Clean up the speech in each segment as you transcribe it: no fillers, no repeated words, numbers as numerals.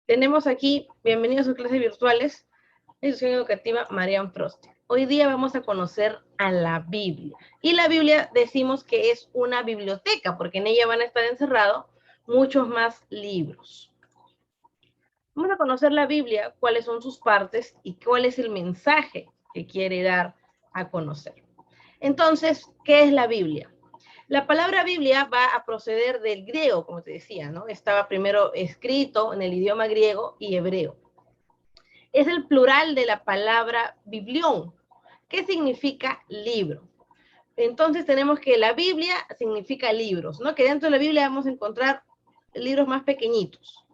Tenemos aquí, bienvenidos a sus clases virtuales, la institución educativa Marian Frost. Hoy día vamos a conocer a la Biblia. Y la Biblia decimos que es una biblioteca, porque en ella van a estar encerrados muchos más libros. Vamos a conocer la Biblia, cuáles son sus partes y cuál es el mensaje que quiere dar a conocer. Entonces, ¿qué es la Biblia? La palabra Biblia va a proceder del griego, como te decía, ¿no? Estaba primero escrito en el idioma griego y hebreo. Es el plural de la palabra biblión, que significa libro. Entonces tenemos que la Biblia significa libros, ¿no? Que dentro de la Biblia vamos a encontrar libros más pequeñitos.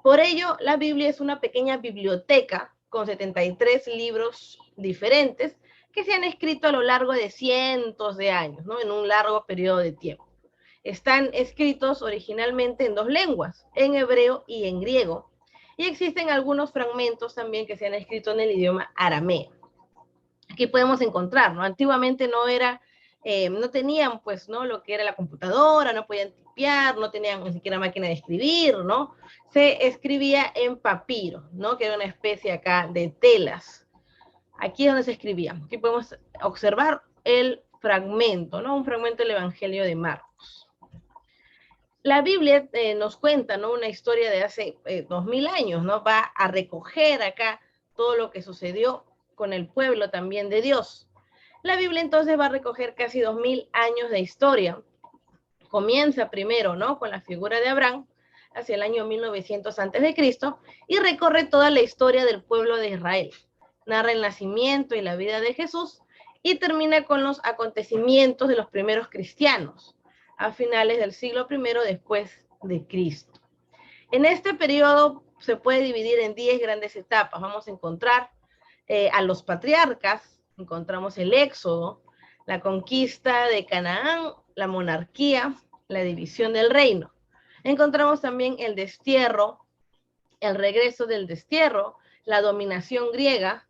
Por ello, la Biblia es una pequeña biblioteca con 73 libros diferentes que se han escrito a lo largo de cientos de años, ¿no? En un largo periodo de tiempo. Están escritos originalmente en dos lenguas, en hebreo y en griego, y existen algunos fragmentos también que se han escrito en el idioma arameo. Aquí podemos encontrar, ¿no? Antiguamente no tenían pues, ¿no? Lo que era la computadora, no podían tipear, no tenían ni siquiera máquina de escribir, ¿no? Se escribía en papiro, ¿no? Que era una especie acá de telas. Aquí es donde se escribía. Aquí podemos observar el fragmento, ¿no? Un fragmento del Evangelio de Marcos. La Biblia nos cuenta, ¿no? Una historia de hace 2000 años, ¿no? Va a recoger acá todo lo que sucedió con el pueblo también de Dios. La Biblia entonces va a recoger casi 2000 años de historia. Comienza primero, ¿no? Con la figura de Abraham, hacia el año 1900 a.C., y recorre toda la historia del pueblo de Israel. Narra el nacimiento y la vida de Jesús y termina con los acontecimientos de los primeros cristianos a finales del siglo I después de Cristo. En este periodo se puede dividir en 10 grandes etapas. Vamos a encontrar a los patriarcas, encontramos el Éxodo, la conquista de Canaán, la monarquía, la división del reino. Encontramos también el destierro, el regreso del destierro, la dominación griega,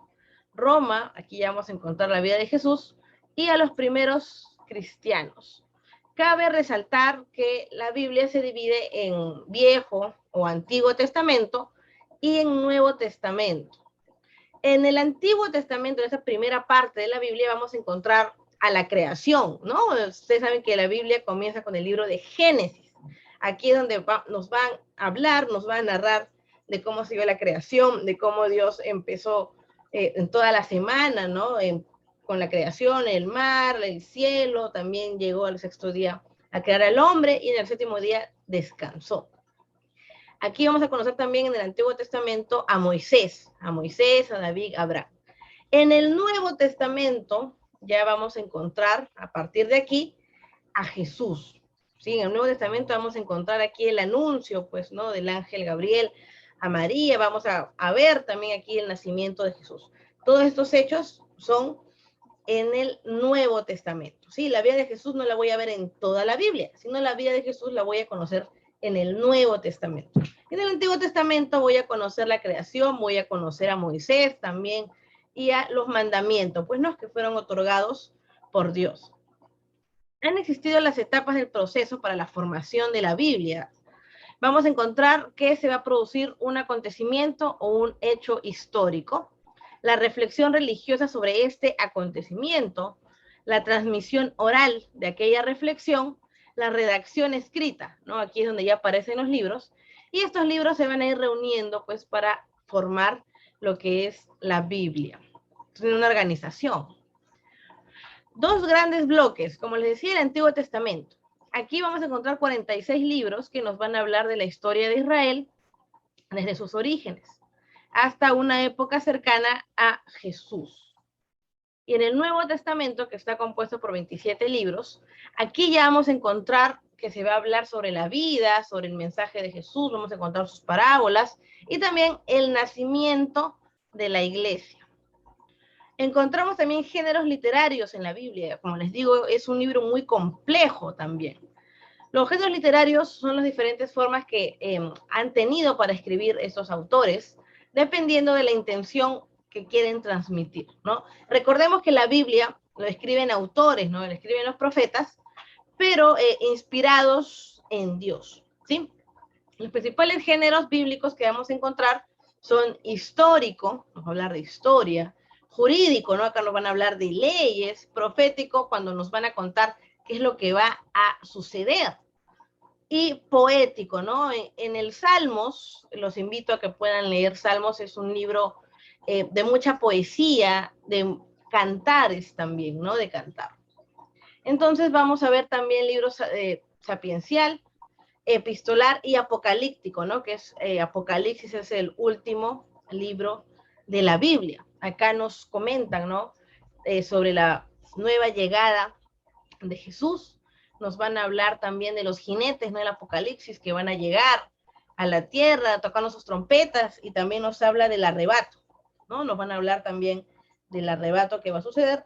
Roma, aquí ya vamos a encontrar la vida de Jesús, y a los primeros cristianos. Cabe resaltar que la Biblia se divide en Viejo o Antiguo Testamento y en Nuevo Testamento. En el Antiguo Testamento, en esa primera parte de la Biblia, vamos a encontrar a la creación, ¿no? Ustedes saben que la Biblia comienza con el libro de Génesis. Aquí es donde nos van a hablar, nos va a narrar de cómo se dio la creación, de cómo Dios empezó en toda la semana, ¿no? Con la creación, el mar, el cielo, también llegó al sexto día a crear al hombre y en el séptimo día descansó. Aquí vamos a conocer también en el Antiguo Testamento a Moisés, a David, a Abraham. En el Nuevo Testamento ya vamos a encontrar a partir de aquí a Jesús. ¿Sí? En el Nuevo Testamento vamos a encontrar aquí el anuncio, pues, ¿no? Del ángel Gabriel a María. Vamos a ver también aquí el nacimiento de Jesús. Todos estos hechos son en el Nuevo Testamento. ¿Sí? La vida de Jesús no la voy a ver en toda la Biblia, sino la vida de Jesús la voy a conocer en el Nuevo Testamento. En el Antiguo Testamento voy a conocer la creación, voy a conocer a Moisés también y a los mandamientos, pues no, que fueron otorgados por Dios. Han existido las etapas del proceso para la formación de la Biblia. Vamos a encontrar que se va a producir un acontecimiento o un hecho histórico, la reflexión religiosa sobre este acontecimiento, la transmisión oral de aquella reflexión, la redacción escrita, ¿no? Aquí es donde ya aparecen los libros, y estos libros se van a ir reuniendo pues para formar lo que es la Biblia. Tiene una organización. Dos grandes bloques, como les decía, el Antiguo Testamento. Aquí vamos a encontrar 46 libros que nos van a hablar de la historia de Israel desde sus orígenes hasta una época cercana a Jesús. Y en el Nuevo Testamento, que está compuesto por 27 libros, aquí ya vamos a encontrar que se va a hablar sobre la vida, sobre el mensaje de Jesús, vamos a encontrar sus parábolas y también el nacimiento de la iglesia. Encontramos también géneros literarios en la Biblia. Como les digo, es un libro muy complejo también. Los géneros literarios son las diferentes formas que han tenido para escribir estos autores, dependiendo de la intención que quieren transmitir, ¿no? Recordemos que la Biblia lo escriben autores, ¿no? Lo escriben los profetas, pero inspirados en Dios, ¿sí? Los principales géneros bíblicos que vamos a encontrar son histórico, vamos a hablar de historia, jurídico, ¿no? Acá nos van a hablar de leyes, profético, cuando nos van a contar qué es lo que va a suceder, y poético, ¿no? En el Salmos, los invito a que puedan leer Salmos, es un libro de mucha poesía, de cantares también, ¿no? De cantar. Entonces vamos a ver también libros sapiencial, epistolar y apocalíptico, ¿no? Que es Apocalipsis es el último libro de la Biblia. Acá nos comentan, ¿no? Sobre la nueva llegada de Jesús. Nos van a hablar también de los jinetes, ¿no? El Apocalipsis, que van a llegar a la tierra tocando sus trompetas, y también nos habla del arrebato, ¿no? Nos van a hablar también del arrebato que va a suceder.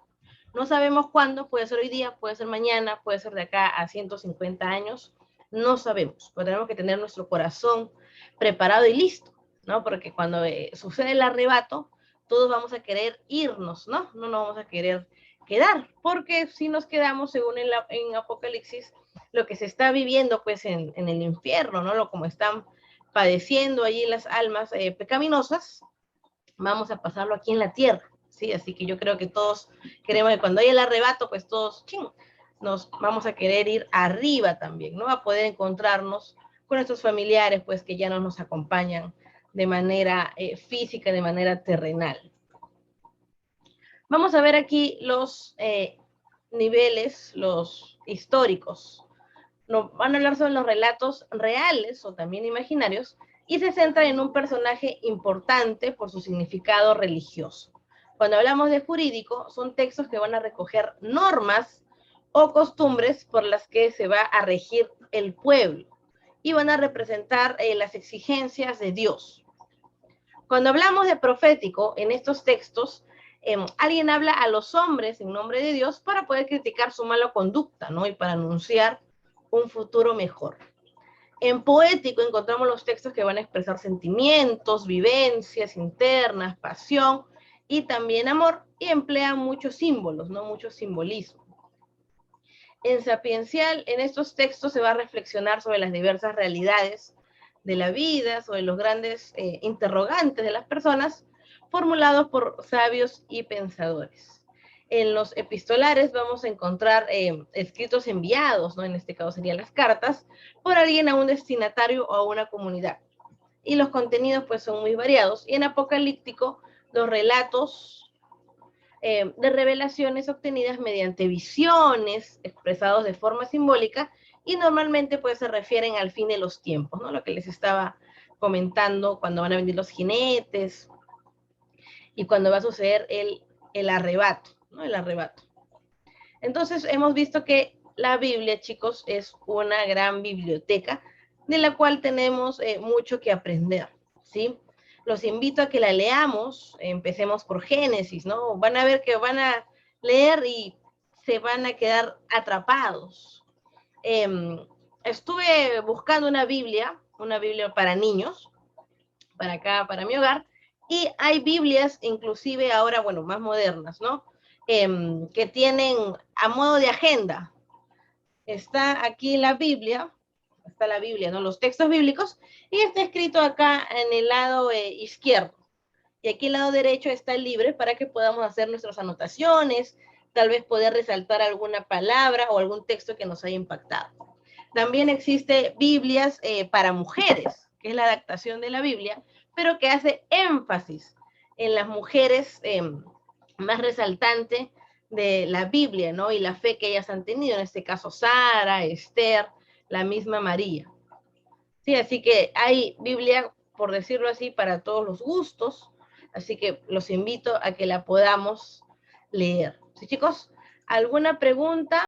No sabemos cuándo, puede ser hoy día, puede ser mañana, puede ser de acá a 150 años, no sabemos, pero tenemos que tener nuestro corazón preparado y listo, ¿no? Porque cuando sucede el arrebato, todos vamos a querer irnos, ¿no? No nos vamos a querer quedar, porque si nos quedamos, según en Apocalipsis, lo que se está viviendo pues en el infierno, ¿no? Lo como están padeciendo allí las almas pecaminosas, vamos a pasarlo aquí en la tierra, ¿sí? Así que yo creo que todos queremos que cuando haya el arrebato, pues todos, ching, nos vamos a querer ir arriba también, ¿no? A poder encontrarnos con nuestros familiares, pues que ya no nos acompañan de manera física, de manera terrenal. Vamos a ver aquí los niveles, los históricos. Nos van a hablar sobre los relatos reales o también imaginarios, y se centra en un personaje importante por su significado religioso. Cuando hablamos de jurídico, son textos que van a recoger normas o costumbres por las que se va a regir el pueblo y van a representar las exigencias de Dios. Cuando hablamos de profético, en estos textos, alguien habla a los hombres en nombre de Dios para poder criticar su mala conducta, ¿no? Y para anunciar un futuro mejor. En poético encontramos los textos que van a expresar sentimientos, vivencias internas, pasión y también amor, y emplean muchos símbolos, ¿no? Mucho simbolismo. En sapiencial, en estos textos se va a reflexionar sobre las diversas realidades de la vida, sobre los grandes interrogantes de las personas, formulados por sabios y pensadores. En los epistolares vamos a encontrar escritos enviados, ¿no? En este caso serían las cartas, por alguien a un destinatario o a una comunidad. Y los contenidos pues son muy variados. Y en apocalíptico, los relatos de revelaciones obtenidas mediante visiones expresados de forma simbólica, y normalmente pues se refieren al fin de los tiempos, ¿no? Lo que les estaba comentando, cuando van a venir los jinetes y cuando va a suceder el arrebato, ¿no? El arrebato. Entonces hemos visto que la Biblia, chicos, es una gran biblioteca de la cual tenemos mucho que aprender, ¿sí? Los invito a que la leamos, empecemos por Génesis, ¿no? Van a ver que van a leer y se van a quedar atrapados. Estuve buscando una Biblia para niños, para acá, para mi hogar, y hay Biblias, inclusive ahora, bueno, más modernas, ¿no? Que tienen a modo de agenda. Está aquí la Biblia, está la Biblia, ¿no? Los textos bíblicos, y está escrito acá en el lado izquierdo. Y aquí en el lado derecho está el libre para que podamos hacer nuestras anotaciones, tal vez poder resaltar alguna palabra o algún texto que nos haya impactado. También existe Biblias para mujeres, que es la adaptación de la Biblia, pero que hace énfasis en las mujeres más resaltante de la Biblia, ¿no? Y la fe que ellas han tenido, en este caso Sara, Esther, la misma María. Sí, así que hay Biblia, por decirlo así, para todos los gustos, así que los invito a que la podamos leer. ¿Sí, chicos? ¿Alguna pregunta?